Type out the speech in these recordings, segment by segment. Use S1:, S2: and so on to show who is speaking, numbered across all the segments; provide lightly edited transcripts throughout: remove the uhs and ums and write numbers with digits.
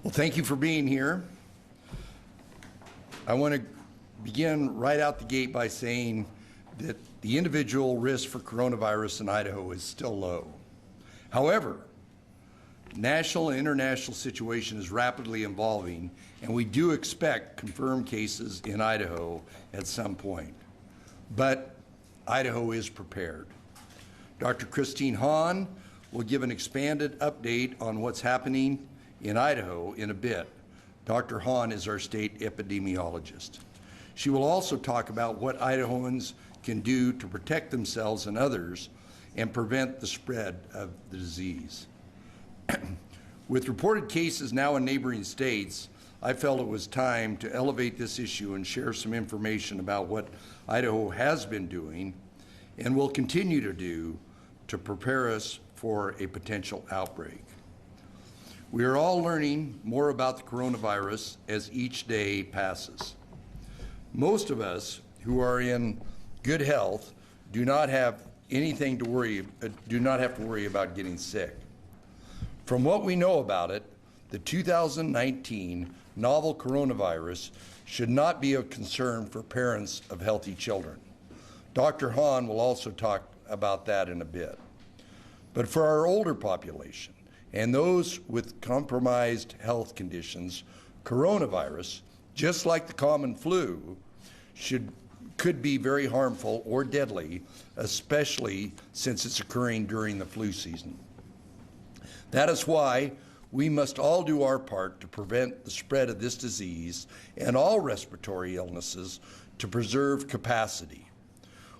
S1: Well, thank you for being here. I want to begin right out the gate by saying that the individual risk for coronavirus in Idaho is still low. However, national and international situation is rapidly evolving, and we do expect confirmed cases in Idaho at some point. But Idaho is prepared. Dr. Christine Hahn will give an expanded update on what's happening in Idaho in a bit. Dr. Hahn is our state epidemiologist. She will also talk about what Idahoans can do to protect themselves and others and prevent the spread of the disease. With reported cases now in neighboring states, I felt it was time to elevate this issue and share some information about what Idaho has been doing and will continue to do to prepare us for a potential outbreak. We are all learning more about the coronavirus as each day passes. Most of us who are in good health do not have to worry about getting sick. From what we know about it, the 2019 novel coronavirus should not be of concern for parents of healthy children. Dr. Hahn will also talk about that in a bit. But for our older population and those with compromised health conditions, coronavirus, just like the common flu, could be very harmful or deadly, especially since it's occurring during the flu season. That is why we must all do our part to prevent the spread of this disease and all respiratory illnesses to preserve capacity.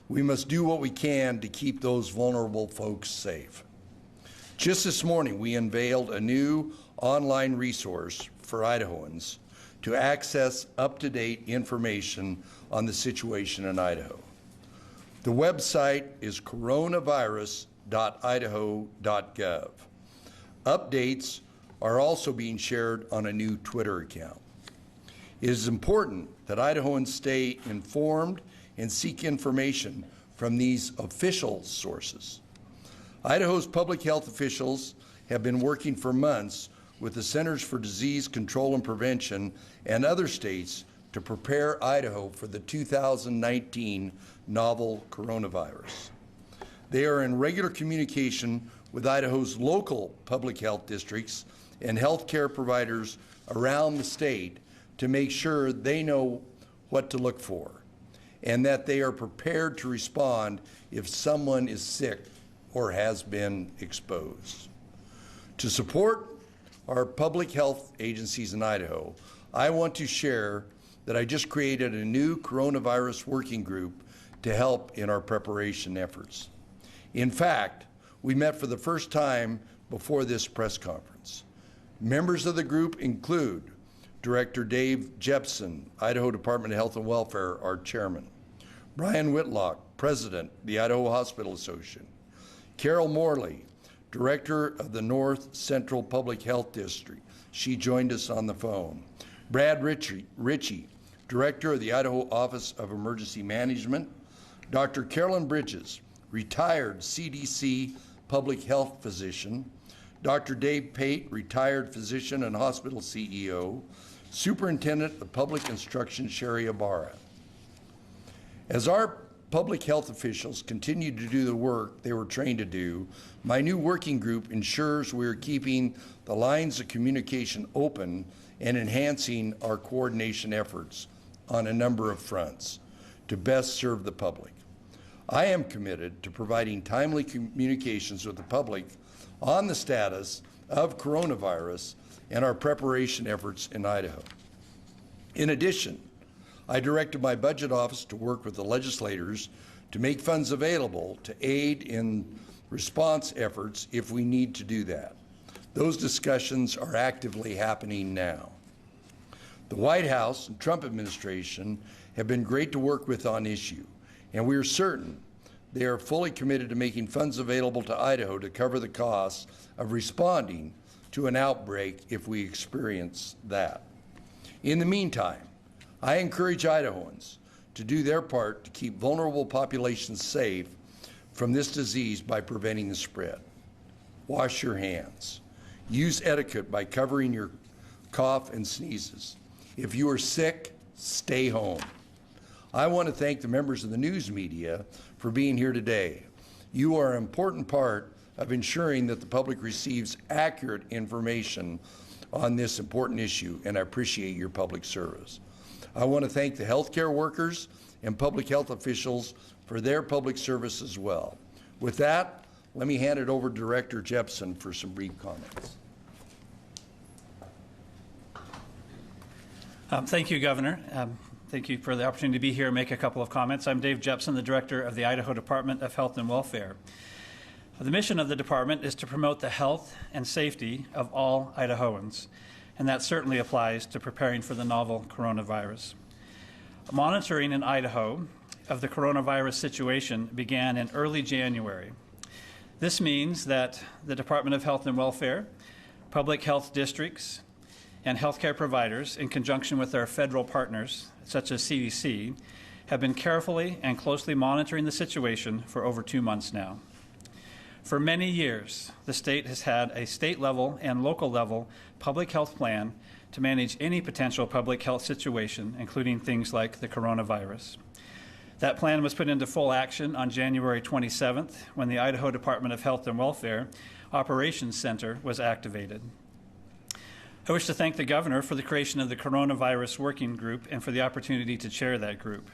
S1: We must do what we can to keep those vulnerable folks safe. Just this morning, we unveiled a new online resource for Idahoans to access up-to-date information on the situation in Idaho. The website is coronavirus.idaho.gov. Updates are also being shared on a new Twitter account. It is important that Idahoans stay informed and seek information from these official sources. Idaho's public health officials have been working for months with the Centers for Disease Control and Prevention and other states to prepare Idaho for the 2019 novel coronavirus. They are in regular communication with Idaho's local public health districts and healthcare providers around the state to make sure they know what to look for and that they are prepared to respond if someone is sick or has been exposed. To support our public health agencies in Idaho, I want to share that I just created a new coronavirus working group to help in our preparation efforts. In fact, we met for the first time before this press conference. Members of the group include Director Dave Jepson, Idaho Department of Health and Welfare, our chairman; Brian Whitlock, President, the Idaho Hospital Association; Carol Morley, Director of the North Central Public Health District. She joined us on the phone. Brad Ritchie, Director of the Idaho Office of Emergency Management; Dr. Carolyn Bridges, retired CDC public health physician; Dr. Dave Pate, retired physician and hospital CEO; Superintendent of Public Instruction Sherry Ibarra. As our public health officials continue to do the work they were trained to do, my new working group ensures we are keeping the lines of communication open and enhancing our coordination efforts on a number of fronts to best serve the public. I am committed to providing timely communications with the public on the status of coronavirus and our preparation efforts in Idaho. In addition, I directed my budget office to work with the legislators to make funds available to aid in response efforts if we need to do that. Those discussions are actively happening now. The White House and Trump administration have been great to work with on issue, and we are certain they are fully committed to making funds available to Idaho to cover the costs of responding to an outbreak if we experience that. In the meantime, I encourage Idahoans to do their part to keep vulnerable populations safe from this disease by preventing the spread. Wash your hands. Use etiquette by covering your cough, and sneezes. If you are sick, stay home. I want to thank the members of the news media for being here today. You are an important part of ensuring that the public receives accurate information on this important issue, and I appreciate your public service. I want to thank the healthcare workers and public health officials for their public service as well. With that, let me hand it over to Director Jepson for some brief comments.
S2: Thank you, Governor. Thank you for the opportunity to be here and make a couple of comments. I'm Dave Jepson, the Director of the Idaho Department of Health and Welfare. The mission of the department is to promote the health and safety of all Idahoans, and that certainly applies to preparing for the novel coronavirus. Monitoring in Idaho of the coronavirus situation began in early January. This means that the Department of Health and Welfare, public health districts, and healthcare providers, in conjunction with our federal partners, such as CDC, have been carefully and closely monitoring the situation for over 2 months now. For many years, the state has had a state-level and local-level public health plan to manage any potential public health situation, including things like the coronavirus. That plan was put into full action on January 27th, when the Idaho Department of Health and Welfare Operations Center was activated. I wish to thank the Governor for the creation of the Coronavirus Working Group and for the opportunity to chair that group.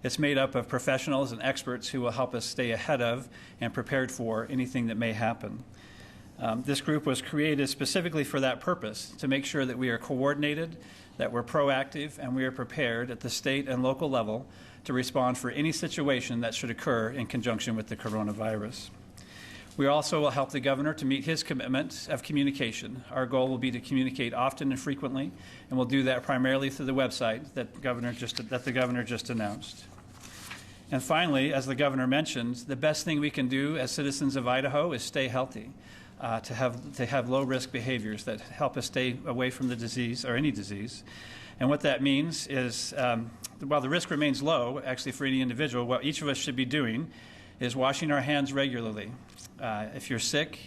S2: It's made up of professionals and experts who will help us stay ahead of and prepared for anything that may happen. This group was created specifically for that purpose, to make sure that we are coordinated, that we're proactive, and we are prepared at the state and local level to respond for any situation that should occur in conjunction with the coronavirus. We also will help the Governor to meet his commitment of communication. Our goal will be to communicate often and frequently, and we'll do that primarily through the website that the Governor just announced. And finally, as the Governor mentioned, the best thing we can do as citizens of Idaho is stay healthy, to have low-risk behaviors that help us stay away from the disease or any disease. And what that means is, while the risk remains low, actually for any individual, what each of us should be doing is washing our hands regularly. If you're sick,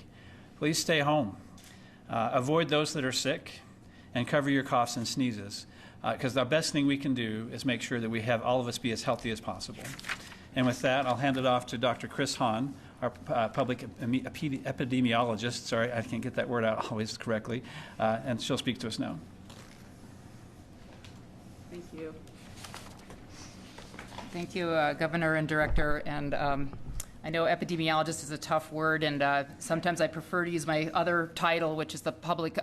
S2: please stay home. Avoid those that are sick, and cover your coughs and sneezes, because the best thing we can do is make sure that we have all of us be as healthy as possible. And with that, I'll hand it off to Dr. Chris Hahn, our public epidemiologist. Sorry, I can't get that word out always correctly, and she'll speak to us now.
S3: Thank you. Thank you, Governor and Director. And I know epidemiologist is a tough word, and sometimes I prefer to use my other title, which is the Public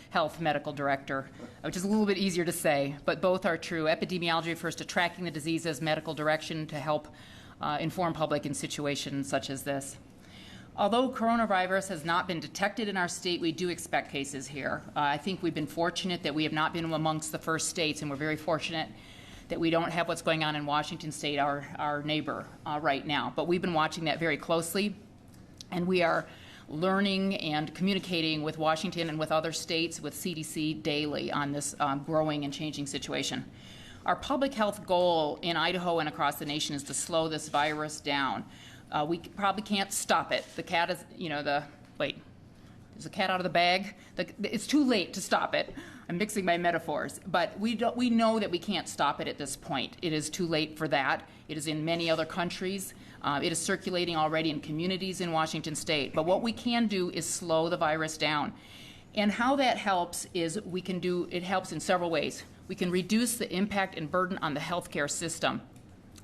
S3: Health Medical Director, which is a little bit easier to say, but both are true. Epidemiology refers to tracking the disease's medical direction to help inform public in situations such as this. Although coronavirus has not been detected in our state, we do expect cases here. I think we've been fortunate that we have not been amongst the first states, and we're very fortunate that we don't have what's going on in Washington State, our neighbor, right now. But we've been watching that very closely, and we are learning and communicating with Washington and with other states, with CDC daily on this growing and changing situation. Our public health goal in Idaho and across the nation is to slow this virus down. We probably can't stop it. The cat is, wait, is the cat out of the bag? It's too late to stop it. I'm mixing my metaphors, but we know that we can't stop it at this point. It is too late for that. It is in many other countries. It is circulating already in communities in Washington State. But what we can do is slow the virus down. And how that helps is it helps in several ways. We can reduce the impact and burden on the healthcare system.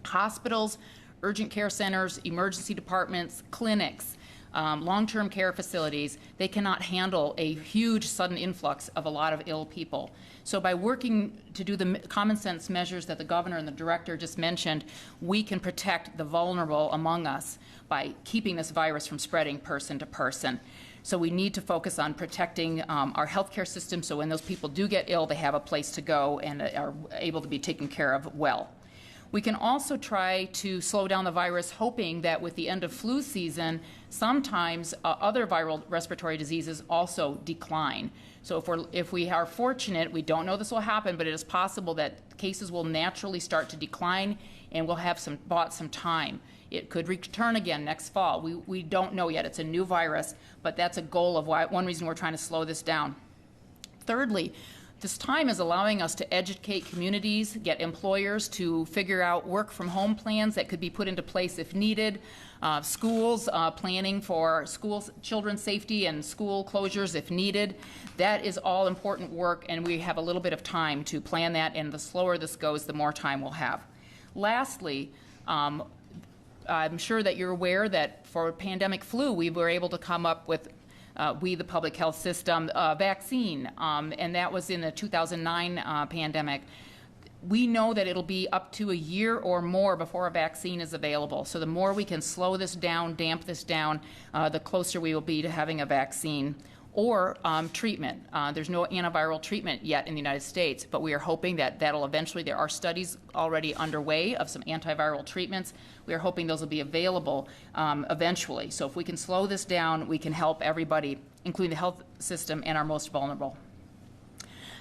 S3: Hospitals, urgent care centers, emergency departments, clinics, long-term care facilities, they cannot handle a huge sudden influx of a lot of ill people. So by working to do the common sense measures that the Governor and the Director just mentioned, we can protect the vulnerable among us by keeping this virus from spreading person to person. So we need to focus on protecting our healthcare system, so when those people do get ill, they have a place to go and are able to be taken care of well. We can also try to slow down the virus, hoping that with the end of flu season, sometimes other viral respiratory diseases also decline. So if we are fortunate, we don't know this will happen, but it is possible that cases will naturally start to decline, and we'll have bought some time. It could return again next fall. We don't know yet. It's a new virus, but that's a goal of one reason we're trying to slow this down. Thirdly, This time is allowing us to educate communities, get employers to figure out work from home plans that could be put into place if needed, schools planning for children's safety and school closures if needed. That is all important work, and we have a little bit of time to plan that, and the slower this goes, the more time we'll have. Lastly, I'm sure that you're aware that for pandemic flu, we were able to come up with we, the public health system, vaccine, and that was in the 2009 pandemic. We know that it'll be up to a year or more before a vaccine is available. So the more we can slow this down, damp this down, the closer we will be to having a vaccine or treatment. There's no antiviral treatment yet in the United States, but we are hoping that that'll eventually, there are studies already underway of some antiviral treatments. We are hoping those will be available eventually. So if we can slow this down, we can help everybody, including the health system and our most vulnerable.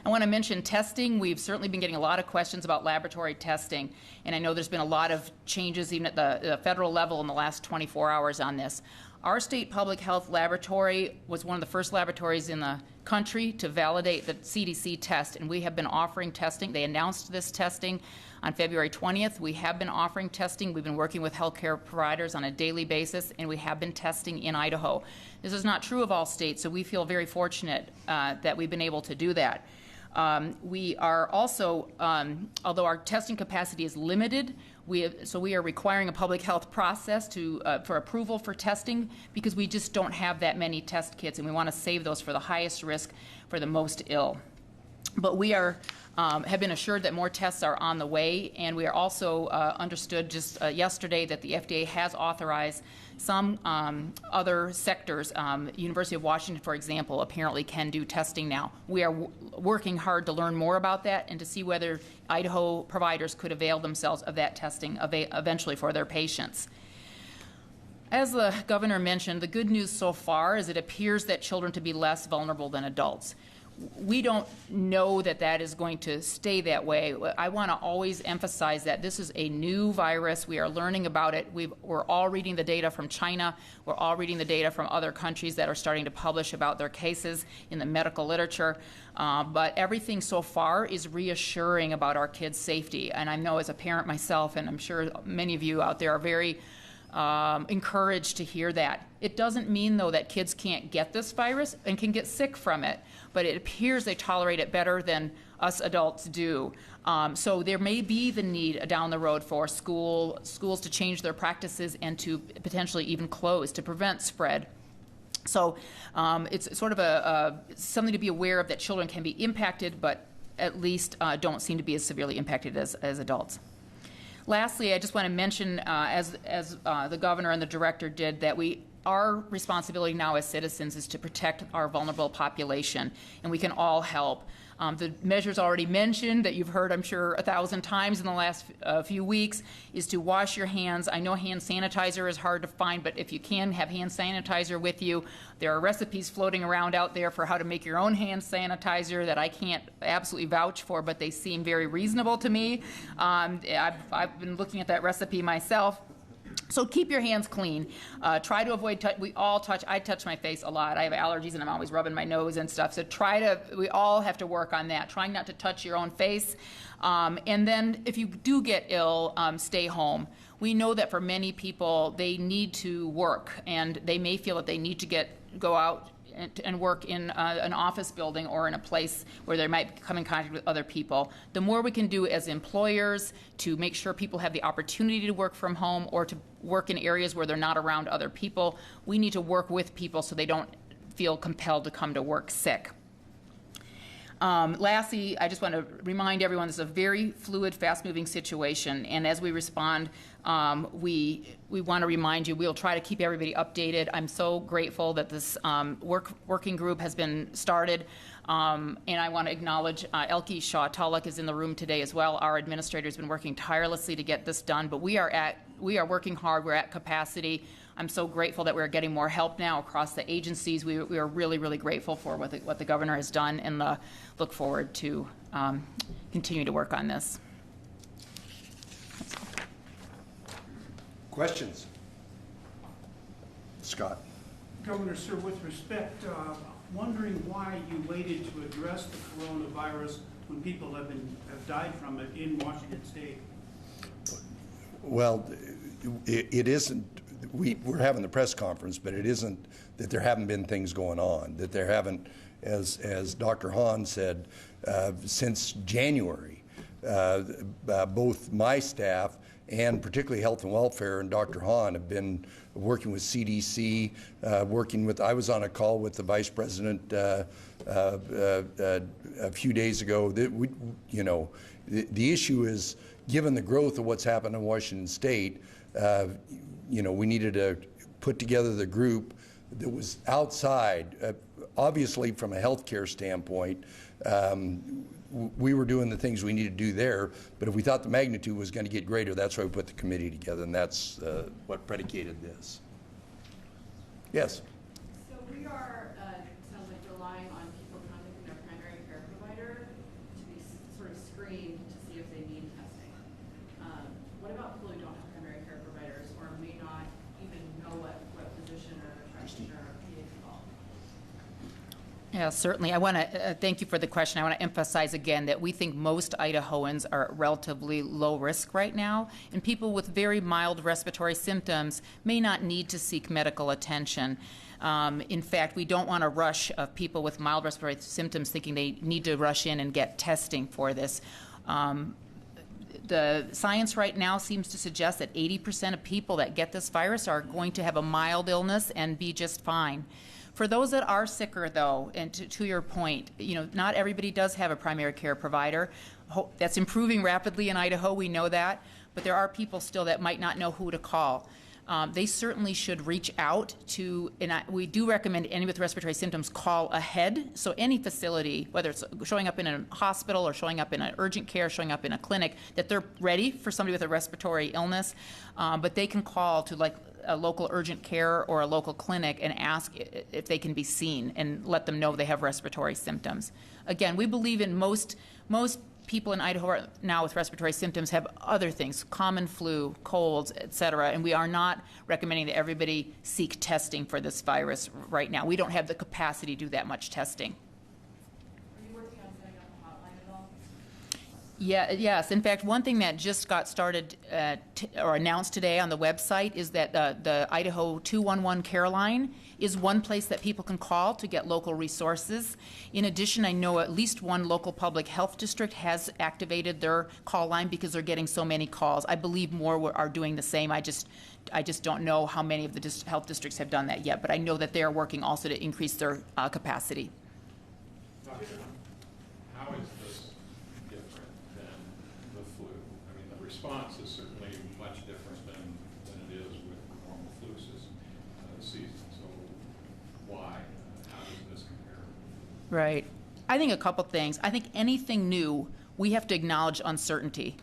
S3: I want to mention testing. We've certainly been getting a lot of questions about laboratory testing, and I know there's been a lot of changes even at the federal level in the last 24 hours on this. Our state public health laboratory was one of the first laboratories in the country to validate the CDC test, and we have been offering testing. They announced this testing on February 20th. We have been offering testing. We've been working with healthcare providers on a daily basis, and we have been testing in Idaho. This is not true of all states, so we feel very fortunate that we've been able to do that. We are also, although our testing capacity is limited, we are requiring a public health process for approval for testing because we just don't have that many test kits, and we want to save those for the highest risk for the most ill. But we have been assured that more tests are on the way, and we are also understood just yesterday that the FDA has authorized some other sectors. University of Washington, for example, apparently can do testing now. We are working hard to learn more about that and to see whether Idaho providers could avail themselves of that testing eventually for their patients. As the governor mentioned, the good news so far is it appears that children to be less vulnerable than adults. We don't know that that is going to stay that way. I want to always emphasize that this is a new virus. We are learning about it. We're all reading the data from China. We're all reading the data from other countries that are starting to publish about their cases in the medical literature. But everything so far is reassuring about our kids' safety. And I know as a parent myself, and I'm sure many of you out there are very encouraged to hear that. It doesn't mean, though, that kids can't get this virus and can get sick from it, but it appears they tolerate it better than us adults do. So there may be the need down the road for schools to change their practices and to potentially even close to prevent spread. So it's sort of something to be aware of, that children can be impacted, but at least don't seem to be as severely impacted as adults. Lastly, I just want to mention, as the governor and the director did, that our responsibility now as citizens is to protect our vulnerable population, and we can all help. The measures already mentioned that you've heard, I'm sure, 1,000 times in the last few weeks is to wash your hands. I know hand sanitizer is hard to find, but if you can, have hand sanitizer with you. There are recipes floating around out there for how to make your own hand sanitizer that I can't absolutely vouch for, but they seem very reasonable to me. I've been looking at that recipe myself. So keep your hands clean. Try to avoid touch. I touch my face a lot. I have allergies and I'm always rubbing my nose and stuff. So we all have to work on that. Trying not to touch your own face. And then if you do get ill, stay home. We know that for many people, they need to work, and they may feel that they need to go out and work in an office building or in a place where they might come in contact with other people. The more we can do as employers to make sure people have the opportunity to work from home or to work in areas where they're not around other people, we need to work with people so they don't feel compelled to come to work sick. Lastly, I just want to remind everyone this is a very fluid, fast-moving situation, and as we respond, we want to remind you, we'll try to keep everybody updated. I'm so grateful that this working group has been started, and I want to acknowledge Elke Shaw-Tulloch is in the room today as well. Our administrator has been working tirelessly to get this done, but we are working hard. We're at capacity. I'm so grateful that we're getting more help now across the agencies. We are really, really grateful for what the governor has done, and look forward to continue to work on this.
S1: Questions? Scott.
S4: Governor, sir, with respect, wondering why you waited to address the coronavirus when people have died from it in Washington State.
S1: Well, it isn't, we're having the press conference, but it isn't that there haven't been things going on, that there haven't, as Dr. Hahn said, since January, both my staff and particularly Health and Welfare and Dr. Hahn have been working with CDC, I was on a call with the Vice President a few days ago. The issue is, given the growth of what's happened in Washington State, we needed to put together the group that was outside. Obviously, from a healthcare standpoint, we were doing the things we needed to do there, but if we thought the magnitude was going to get greater, that's why we put the committee together, and that's what predicated this. Yes?
S5: So we are, sounds like, relying on people contacting their primary care provider to be sort of screened to see if they need testing. What about people who don't have primary care providers or may not even know what physician or practitioner or PA to call?
S3: Yeah, certainly. I want to thank you for the question. I want to emphasize again that we think most Idahoans are relatively low risk right now, and people with very mild respiratory symptoms may not need to seek medical attention. In fact, we don't want a rush of people with mild respiratory symptoms thinking they need to rush in and get testing for this. The science right now seems to suggest that 80% of people that get this virus are going to have a mild illness and be just fine. For those that are sicker, though, and to your point, not everybody does have a primary care provider. That's improving rapidly in Idaho, we know that, but there are people still that might not know who to call. They certainly should reach out to, and we do recommend any with respiratory symptoms call ahead. So any facility, whether it's showing up in a hospital or showing up in an urgent care, showing up in a clinic, that they're ready for somebody with a respiratory illness, but they can call to like a local urgent care or a local clinic and ask if they can be seen and let them know they have respiratory symptoms. Again, we believe in most people in Idaho now with respiratory symptoms have other things, common flu, colds, et cetera, and we are not recommending that everybody seek testing for this virus right now. We don't have the capacity to do that much testing.
S5: Are you working on setting up a hotline at all?
S3: Yeah, yes. In fact, one thing that just got started or announced today on the website is that the Idaho 211 care line is one place that people can call to get local resources. In addition, I know at least one local public health district has activated their call line because they're getting so many calls. I believe more are doing the same. I just don't know how many of the health districts have done that yet, but I know that they are working also to increase their capacity.
S6: How is this different than the flu? I mean, the response is certainly much different than it is with the normal flu season. So why? How does this compare?
S3: Right. I think a couple things. I think anything new, we have to acknowledge uncertainty.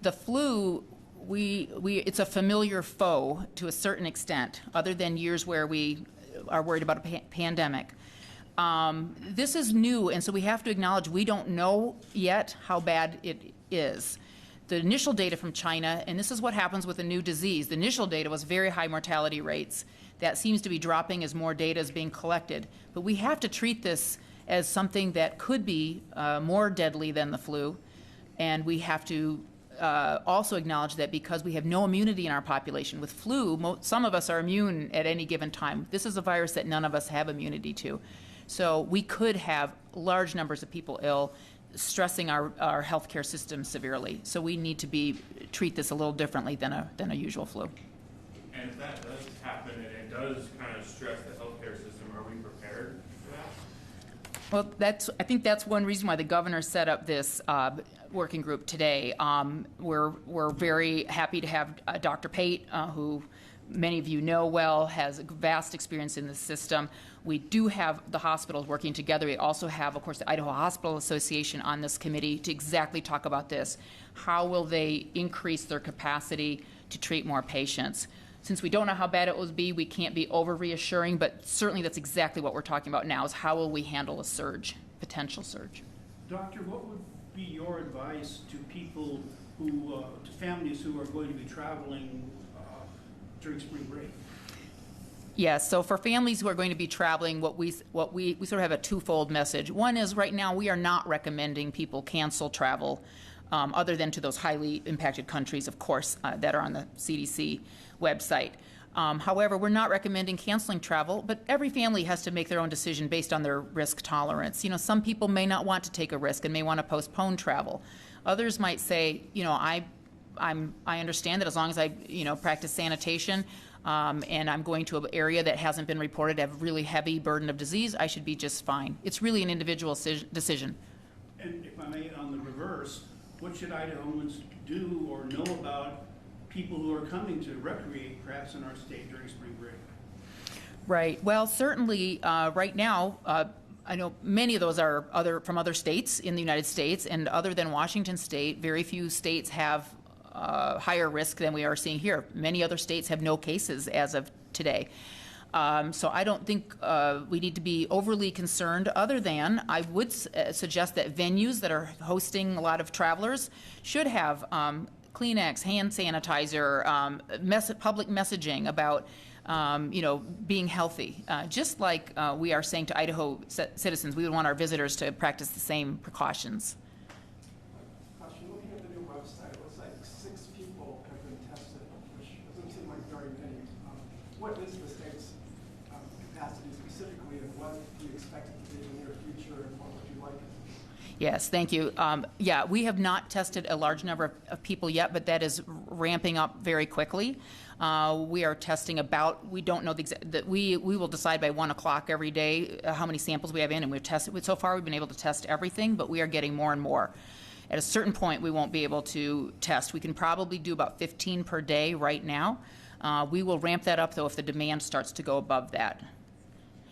S3: The flu, it's a familiar foe to a certain extent, other than years where we are worried about a pandemic. This is new, and so we have to acknowledge we don't know yet how bad it is. The initial data from China, and this is what happens with a new disease, the initial data was very high mortality rates. That seems to be dropping as more data is being collected. But we have to treat this as something that could be more deadly than the flu, and we have to also acknowledge that because we have no immunity in our population. With flu, some of us are immune at any given time. This is a virus that none of us have immunity to. So we could have large numbers of people ill, stressing our healthcare system severely. So we need to treat this a little differently than a usual flu.
S7: And if that does happen and it does kind of stress the healthcare system, are we prepared for that?
S3: Well, I think that's one reason why the governor set up this working group today. We're very happy to have Dr. Pate, who many of you know well, has vast experience in this system. We do have the hospitals working together. We also have, of course, the Idaho Hospital Association on this committee to exactly talk about this. How will they increase their capacity to treat more patients? Since we don't know how bad it will be, we can't be over-reassuring, but certainly that's exactly what we're talking about now, is how will we handle a surge, potential surge.
S4: Doctor, what would be your advice to people to families who are going to be traveling during spring break?
S3: Yes, so for families who are going to be traveling, we sort of have a twofold message. One is right now we are not recommending people cancel travel other than to those highly impacted countries, of course, that are on the CDC website. However, we're not recommending canceling travel, but every family has to make their own decision based on their risk tolerance. You know, some people may not want to take a risk and may want to postpone travel. Others might say, you know, I understand that as long as I, you know, practice sanitation, and I'm going to an area that hasn't been reported to have a really heavy burden of disease, I should be just fine. It's really an individual decision.
S4: And if I may, on the reverse, what should Idahoans do or know about people who are coming to recreate perhaps in our state during spring break?
S3: Right. Well, certainly right now, I know many of those are from other states in the United States, and other than Washington State, very few states have higher risk than we are seeing here. Many other states have no cases as of today. So I don't think we need to be overly concerned, other than I would suggest that venues that are hosting a lot of travelers should have Kleenex, hand sanitizer, public messaging about you know, being healthy. Just like we are saying to Idaho citizens, we would want our visitors to practice the same precautions.
S8: Looking at the new website, it looks like 6 people have been tested, which doesn't seem like very many. What is the state's capacity specifically, and what do you expect it to be in the near future, and what would you like it to be?
S3: Yes, thank you. Yeah, we have not tested a large number of people yet, but that is ramping up very quickly. We are testing about, we don't know the exact, that we will decide by 1 o'clock every day how many samples we have in, and we've tested, so far we've been able to test everything, but we are getting more and more. At a certain point, we won't be able to test. We can probably do about 15 per day right now. We will ramp that up, though, if the demand starts to go above that.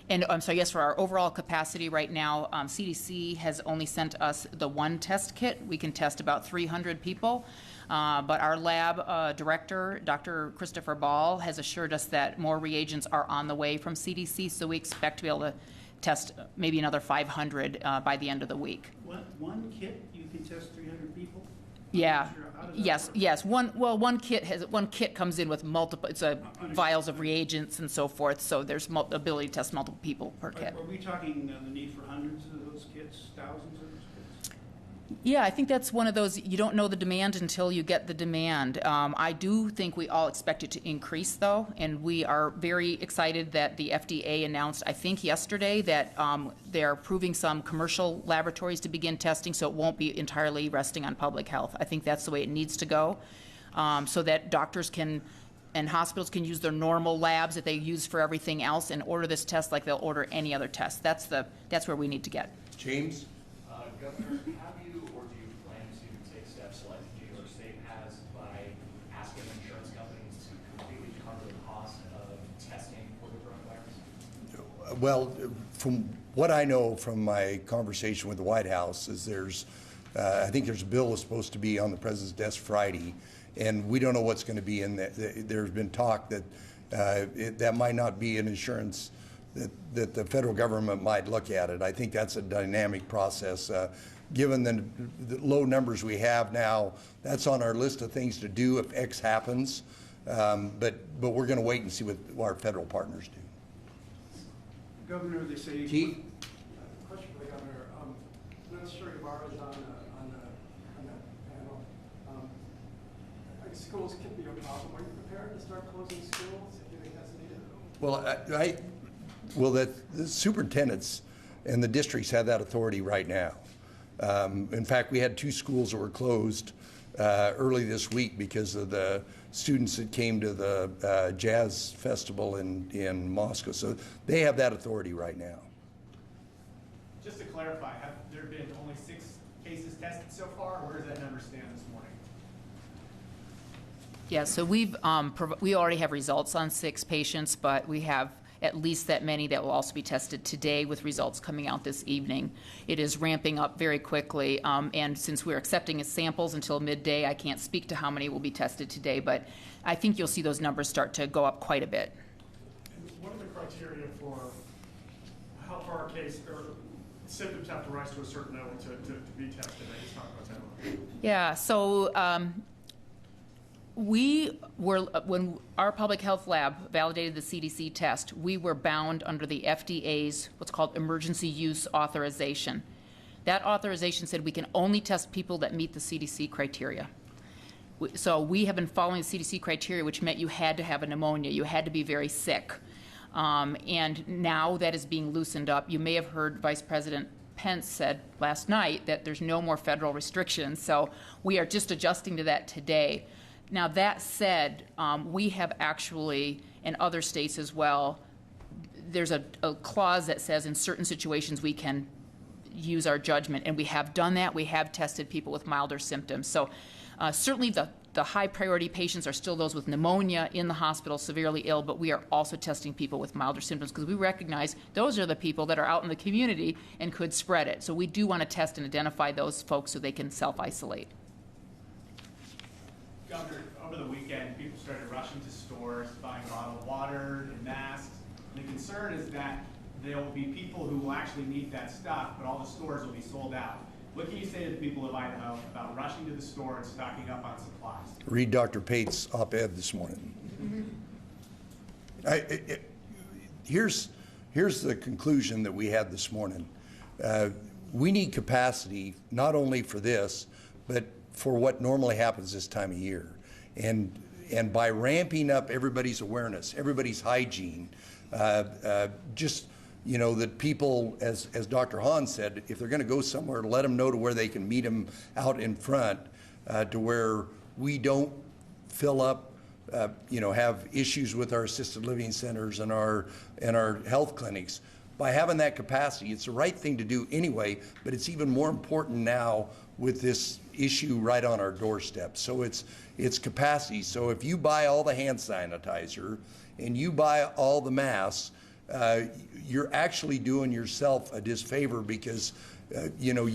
S3: And I'm sorry, yes, for our overall capacity right now, CDC has only sent us the 1 test kit. We can test about 300 people. But our lab director, Dr. Christopher Ball, has assured us that more reagents are on the way from CDC, so we expect to be able to test maybe another 500 by the end of the week.
S4: One kit, you can test 300 people?
S3: Yeah.
S4: Sure.
S3: Yes. One kit comes in with multiple. It's vials of reagents and so forth. So there's ability to test multiple people per kit.
S4: Are we talking the need for hundreds of those kits, thousands of those kits?
S3: Yeah, I think that's one of those, you don't know the demand until you get the demand. I do think we all expect it to increase, though, and we are very excited that the FDA announced, I think yesterday, that they're approving some commercial laboratories to begin testing, so it won't be entirely resting on public health. I think that's the way it needs to go, so that doctors can and hospitals can use their normal labs that they use for everything else and order this test like they'll order any other test. That's where we need to get.
S1: James?
S9: Governor, have you or do you plan to take steps like New York State has by asking insurance companies to completely cover the cost of testing for the coronavirus?
S1: Well, from what I know from my conversation with the White House is I think there's a bill that's supposed to be on the president's desk Friday, and we don't know what's going to be in that. There's been talk that that might not be an insurance that the federal government might look at it. I think that's a dynamic process. Given the low numbers we have now, that's on our list of things to do if X happens. But we're going to wait and see what our federal partners do.
S4: Governor, they say...
S1: Keith?
S8: Question for the governor. Minister Ibarra is on that panel. I guess schools can be a problem. Are you prepared to start closing schools if you think that's needed?
S1: Well, the superintendents and the districts have that authority right now. In fact, we had 2 schools that were closed early this week because of the students that came to the jazz festival in Moscow. So they have that authority right now.
S10: Just to clarify, have there been only 6 cases tested so far, or where does that number stand this morning?
S3: Yeah, so we already have results on 6 patients, but we have at least that many that will also be tested today with results coming out this evening. It is ramping up very quickly, and since we're accepting samples until midday, I can't speak to how many will be tested today, but I think you'll see those numbers start to go up quite a bit.
S11: And what are the criteria for how far a case or symptoms have to rise to a certain level to be tested? I just talked about that.
S3: Yeah, so We were, when our public health lab validated the CDC test, we were bound under the FDA's what's called emergency use authorization. That authorization said we can only test people that meet the CDC criteria. So we have been following the CDC criteria, which meant you had to have a pneumonia, you had to be very sick. And now that is being loosened up. You may have heard Vice President Pence said last night that there's no more federal restrictions, so we are just adjusting to that today. Now, that said, we have actually, in other states as well, there's a clause that says in certain situations we can use our judgment, and we have done that. We have tested people with milder symptoms. So certainly the high priority patients are still those with pneumonia in the hospital, severely ill, but we are also testing people with milder symptoms because we recognize those are the people that are out in the community and could spread it. So we do want to test and identify those folks so they can self-isolate.
S10: Governor, over the weekend, people started rushing to stores, buying bottled water and masks. And the concern is that there will be people who will actually need that stuff, but all the stores will be sold out. What can you say to the people of Idaho about rushing to the store and stocking up on supplies?
S1: Read Dr. Pate's op-ed this morning. Here's the conclusion that we had this morning. We need capacity not only for this, but for what normally happens this time of year. And by ramping up everybody's awareness, everybody's hygiene, just, you know, that people, as Dr. Hahn said, if they're going to go somewhere, let them know to where they can meet them out in front, to where we don't fill up, you know, have issues with our assisted living centers and our health clinics. By having that capacity, it's the right thing to do anyway, but it's even more important now with this issue right on our doorstep. So it's capacity. So if you buy all the hand sanitizer and you buy all the masks, you're actually doing yourself a disfavor because, you know,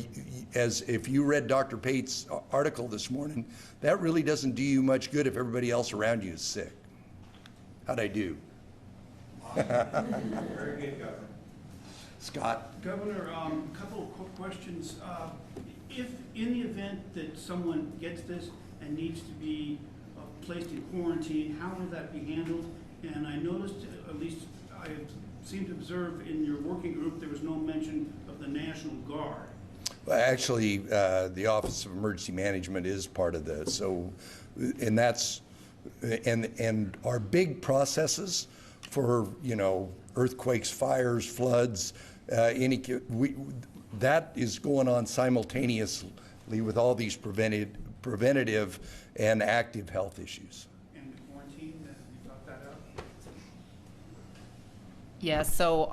S1: as if you read Dr. Pate's article this morning, that really doesn't do you much good if everybody else around you is sick. How'd I do?
S4: Very good, Governor.
S1: Scott?
S4: Governor, a couple of quick questions. If in the event that someone gets this and needs to be placed in quarantine, how will that be handled? And I noticed, at least I seem to observe in your working group, there was no mention of the National Guard.
S1: Well, actually, the Office of Emergency Management is part of this. So, and that's, and our big processes for, you know, earthquakes, fires, floods, that is going on simultaneously with all these preventative and active health issues.
S4: And the quarantine, have you thought that out?
S3: Yeah, so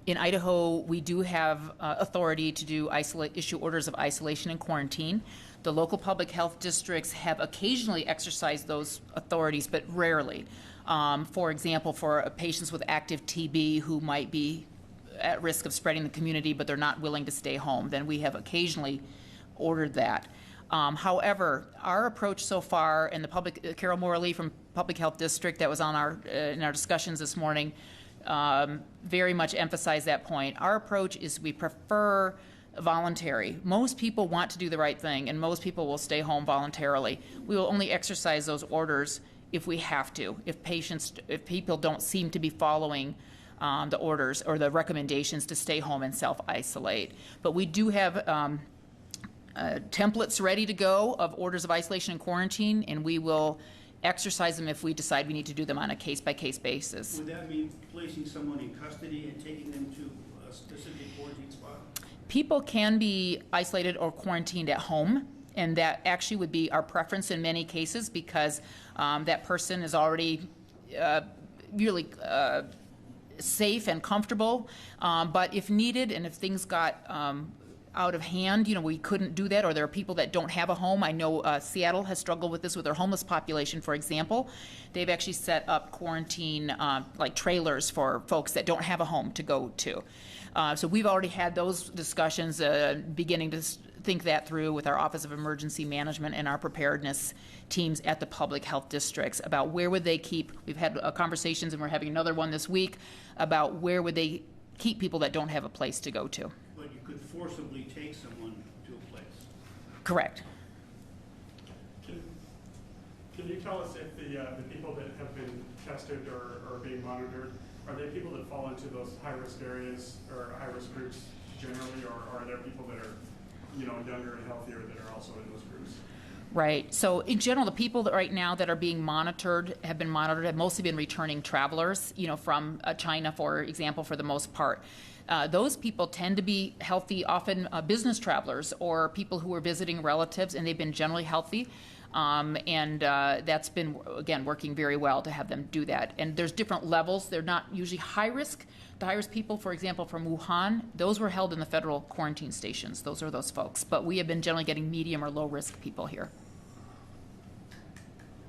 S3: in Idaho, we do have authority to do issue orders of isolation and quarantine. The local public health districts have occasionally exercised those authorities, but rarely. For example, for patients with active TB who might be at risk of spreading the community, but they're not willing to stay home, then we have occasionally ordered that. However, our approach so far, and the Carol Morley from Public Health District that was on in our discussions this morning, very much emphasized that point. Our approach is we prefer voluntary. Most people want to do the right thing, and most people will stay home voluntarily. We will only exercise those orders if we have to, if people don't seem to be following the orders or the recommendations to stay home and self-isolate. But we do have templates ready to go of orders of isolation and quarantine, and we will exercise them if we decide we need to do them on a case-by-case basis.
S4: Would that mean placing someone in custody and taking them to a specific quarantine spot?
S3: People can be isolated or quarantined at home, and that actually would be our preference in many cases because that person is already really safe and comfortable. But if needed and if things got out of hand, you know, we couldn't do that, or there are people that don't have a home. I know Seattle has struggled with this with their homeless population, for example. They've actually set up quarantine like trailers for folks that don't have a home to go to. So we've already had those discussions, beginning to think that through with our Office of Emergency Management and our preparedness teams at the public health districts about where would they keep. We've had conversations, and we're having another one this week about where would they keep people that don't have a place to go to.
S4: But you could forcibly take someone to a place.
S3: Correct.
S11: Can you tell us if the people that have been tested or are being monitored, are they people that fall into those high-risk areas or high-risk groups generally, or are there people that are, you know, younger and healthier that are also in those groups?
S3: Right. So in general, the people that right now that are being monitored have mostly been returning travelers, you know, from China, for example, for the most part. Those people tend to be healthy, often business travelers or people who are visiting relatives, and they've been generally healthy. That's been, again, working very well to have them do that. And there's different levels. They're not usually high risk. The high risk people, for example, from Wuhan, those were held in the federal quarantine stations. Those are those folks. But we have been generally getting medium or low risk people here.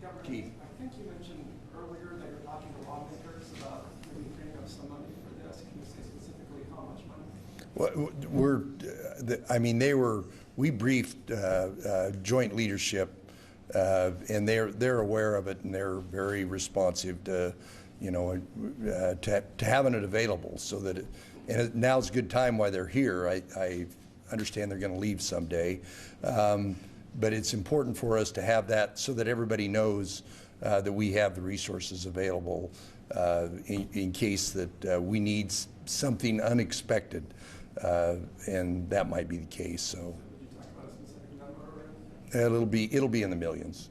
S8: Governor, I think you mentioned earlier that you're talking to lawmakers about maybe paying up some money for this. Can you say specifically how much money?
S1: We briefed joint leadership, and they're aware of it, and they're very responsive to, to having it available, so that now's a good time while they're here. I understand they're going to leave someday, but it's important for us to have that so that everybody knows that we have the resources available in case that we need something unexpected, and that might be the case. So it'll be in the millions.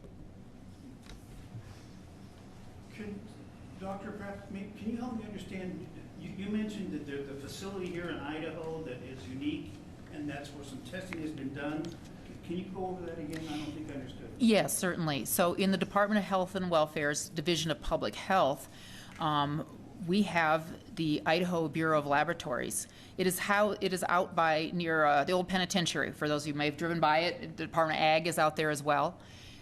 S4: Dr. Pratt, can you help me understand? You mentioned that there's a facility here in Idaho that is unique, and that's where some testing has been done. Can you go over that again? I don't think I understood.
S3: Yes, certainly. So in the Department of Health and Welfare's Division of Public Health, we have the Idaho Bureau of Laboratories. It is out by near the old penitentiary. For those of you who may have driven by it, the Department of Ag is out there as well.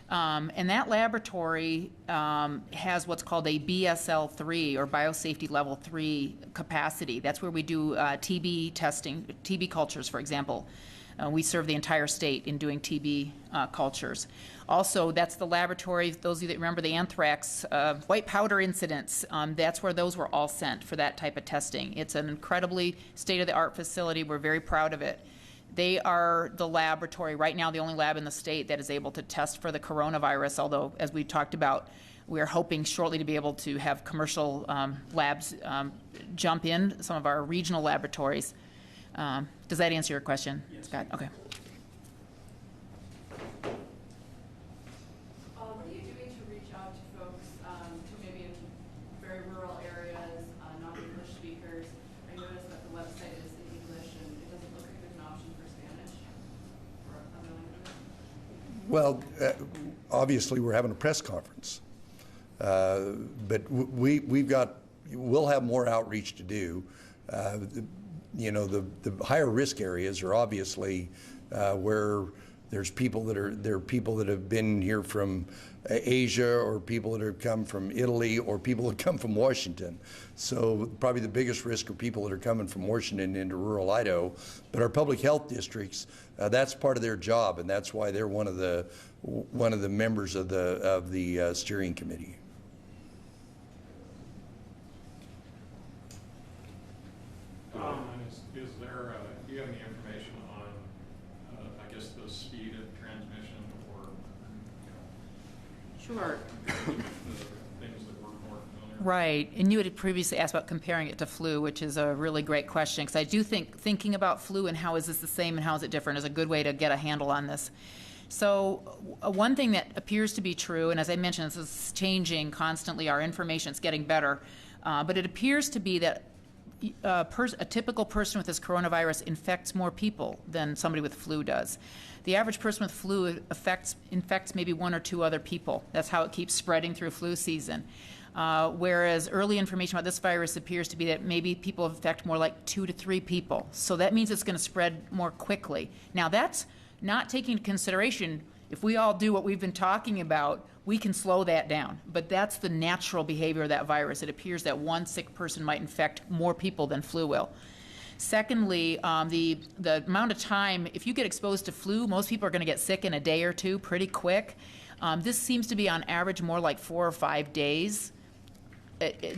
S3: And that laboratory has what's called a BSL-3 or Biosafety Level 3 capacity. That's where we do TB testing, TB cultures, for example. We serve the entire state in doing TB cultures. Also, that's the laboratory, those of you that remember the anthrax white powder incidents, that's where those were all sent for that type of testing. It's an incredibly state-of-the-art facility. We're very proud of it. They are the laboratory, right now the only lab in the state that is able to test for the coronavirus, although, as we talked about, we are hoping shortly to be able to have commercial labs jump in, some of our regional laboratories. Does that answer your question,
S4: yes,
S3: Scott? Okay.
S5: What are you doing to reach out to folks to maybe in very rural areas, non-English speakers? I noticed that the website is in English, and it doesn't look like there's an option for Spanish or other languages.
S1: Well, obviously we're having a press conference, but we'll have more outreach to do. The higher risk areas are obviously where there's people that have been here from Asia, or people that have come from Italy, or people that come from Washington. So probably the biggest risk are people that are coming from Washington into rural Idaho. But our public health districts, that's part of their job, and that's why they're one of the members of the steering committee.
S6: Is there, do you have any information on, I guess, the speed of transmission, or
S3: Sure.
S6: the things that we're more familiar with?
S3: Right, and you had previously asked about comparing it to flu, which is a really great question, because I do think thinking about flu and how is this the same and how is it different is a good way to get a handle on this. So one thing that appears to be true, and as I mentioned, this is changing constantly, our information is getting better, but it appears to be that a typical person with this coronavirus infects more people than somebody with flu does. The average person with flu infects maybe one or two other people. That's how it keeps spreading through flu season. Whereas early information about this virus appears to be that maybe people infect more like 2 to 3 people. So that means it's going to spread more quickly. Now that's not taking into consideration, if we all do what we've been talking about, we can slow that down. But that's the natural behavior of that virus. It appears that one sick person might infect more people than flu will. Secondly, the amount of time, if you get exposed to flu, most people are going to get sick in a day or two pretty quick. This seems to be on average more like 4 or 5 days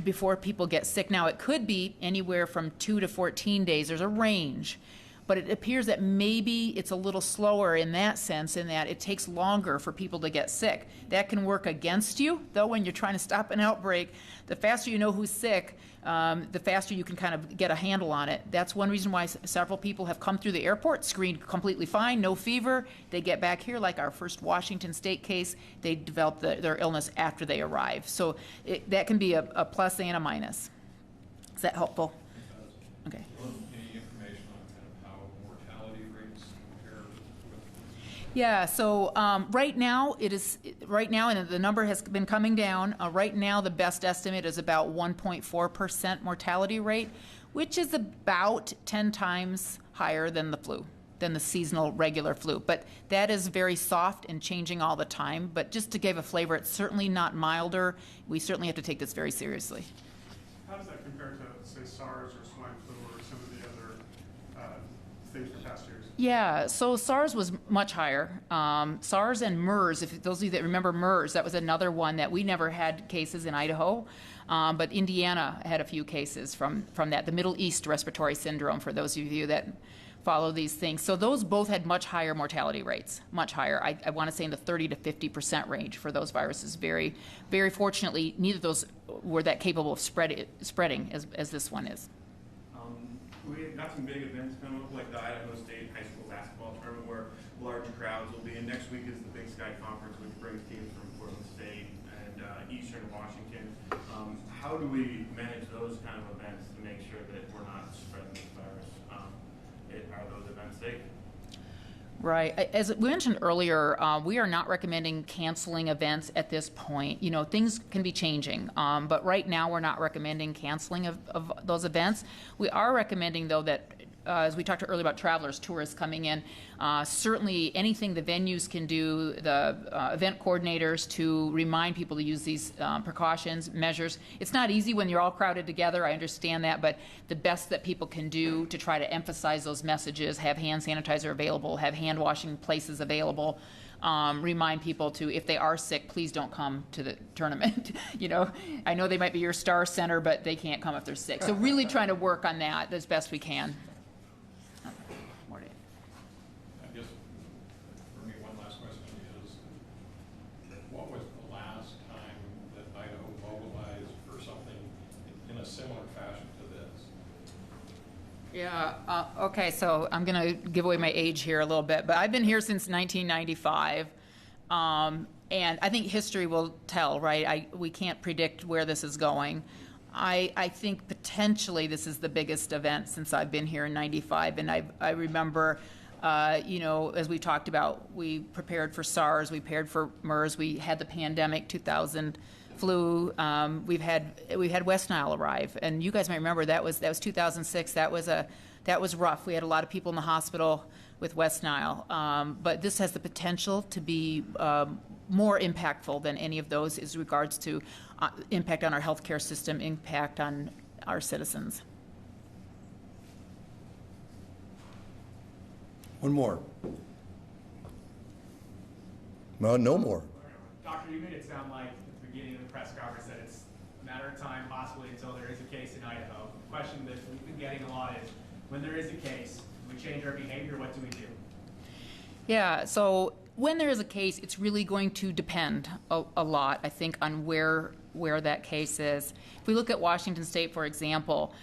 S3: before people get sick. Now, it could be anywhere from 2 to 14 days. There's a range. but it appears that maybe it's a little slower in that sense, in that it takes longer for people to get sick. That can work against you, though, when you're trying to stop an outbreak. The faster you know who's sick, the faster you can kind of get a handle on it. That's one reason why several people have come through the airport, screened completely fine, no fever. They get back here, like our first Washington State case, they develop their illness after they arrive. So that can be a plus and a minus. Is that helpful? Okay.
S6: Any information on kind of how mortality rates compare with?
S3: Yeah, so right now, and the number has been coming down. Right now, the best estimate is about 1.4% mortality rate, which is about 10 times higher than the flu, than the seasonal regular flu. But that is very soft and changing all the time. But just to give a flavor, it's certainly not milder. We certainly have to take this very seriously.
S11: How does that compare to, say, SARS or swine flu or some of the other things from past years?
S3: Yeah, so SARS was much higher. SARS and MERS, if those of you that remember MERS, that was another one that we never had cases in Idaho, but Indiana had a few cases from that, the Middle East respiratory syndrome, for those of you that follow these things. So those both had much higher mortality rates, much higher. I want to say in the 30 to 50% range for those viruses. Very, very fortunately, neither of those were that capable of spreading as this one is.
S7: We got some big events coming up, like the Idaho State High School basketball tournament, where large crowds will be. And next week is the Big Sky Conference, which brings teams from Portland State and Eastern Washington. How do we manage those kind of events to make sure that we're not spreading this virus? Are those events safe?
S3: Right. As we mentioned earlier, we are not recommending canceling events at this point. You know, things can be changing, but right now we're not recommending canceling of those events. We are recommending, though, that as we talked earlier about travelers, tourists coming in, certainly anything the venues can do, the event coordinators, to remind people to use these precautions, measures. It's not easy when you're all crowded together, I understand that, but the best that people can do to try to emphasize those messages, have hand sanitizer available, have hand washing places available, remind people to, if they are sick, please don't come to the tournament. You know, I know they might be your star center, but they can't come if they're sick. So really trying to work on that as best we can.
S6: I guess for me, one last question is, what was the last time that Idaho mobilized for something in a similar fashion to this?
S3: Yeah, okay, so I'm going to give away my age here a little bit, but I've been here since 1995, and I think history will tell, right? We can't predict where this is going. I think potentially this is the biggest event since I've been here in 95, and I remember, you know, as we talked about, we prepared for SARS, we prepared for MERS, we had the pandemic, 2000 flu, we've had West Nile arrive, and you guys might remember that was 2006. That was rough. We had a lot of people in the hospital with West Nile, but this has the potential to be more impactful than any of those as regards to impact on our healthcare system, impact on our citizens.
S1: One more. No, no more.
S10: Doctor, you made it sound like at the beginning of the press conference that it's a matter of time, possibly, until there is a case in Idaho. The question that we've been getting a lot is, when there is a case, we change our behavior, what do we do?
S3: Yeah, so when there is a case, it's really going to depend a lot, I think, on where that case is. If we look at Washington State, for example,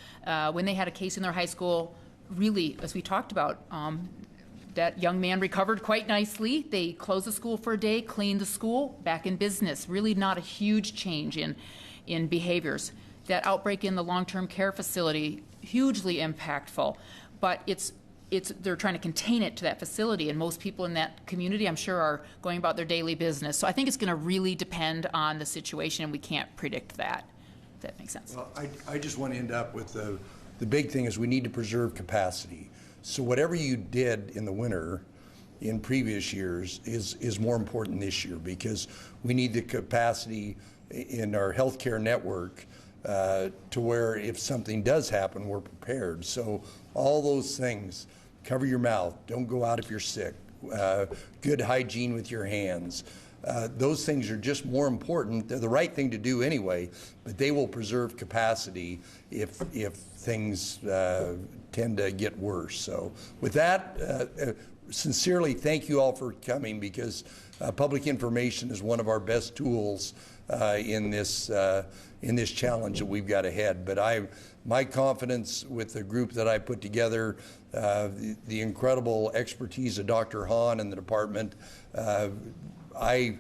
S3: when they had a case in their high school, really, as we talked about, that young man recovered quite nicely. They closed the school for a day, cleaned the school, back in business. Really not a huge change in behaviors. That outbreak in the long-term care facility, hugely impactful, but they're trying to contain it to that facility, and most people in that community, I'm sure, are going about their daily business. So I think it's going to really depend on the situation, and we can't predict that, if that makes sense.
S1: Well, I just want to end up with the big thing is we need to preserve capacity. So whatever you did in the winter in previous years is more important this year, because we need the capacity in our healthcare network to where if something does happen, we're prepared. So all those things, cover your mouth, don't go out if you're sick, good hygiene with your hands, those things are just more important. They're the right thing to do anyway, but they will preserve capacity if things tend to get worse. So with that, sincerely thank you all for coming, because public information is one of our best tools in this challenge that we've got ahead. But my confidence with the group that I put together, the incredible expertise of Dr. Hahn and the department, I'm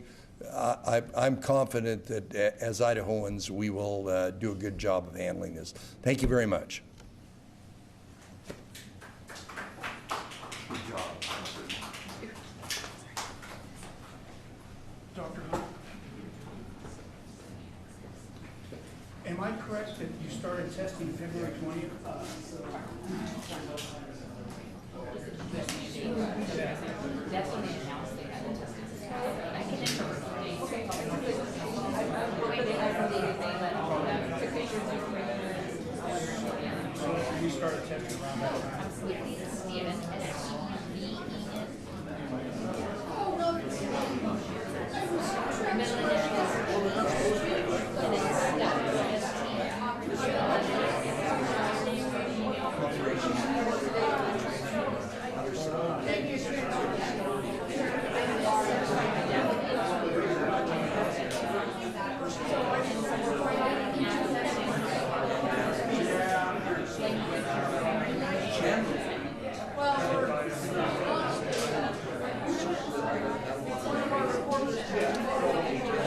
S1: confident that as Idahoans we will do a good job of handling this. Thank you very much. Good job.
S4: Dr. Hunt, am I correct that you started testing February 20th?
S3: That's when they announced they had the testing.
S4: You started testing around that time?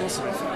S12: Also,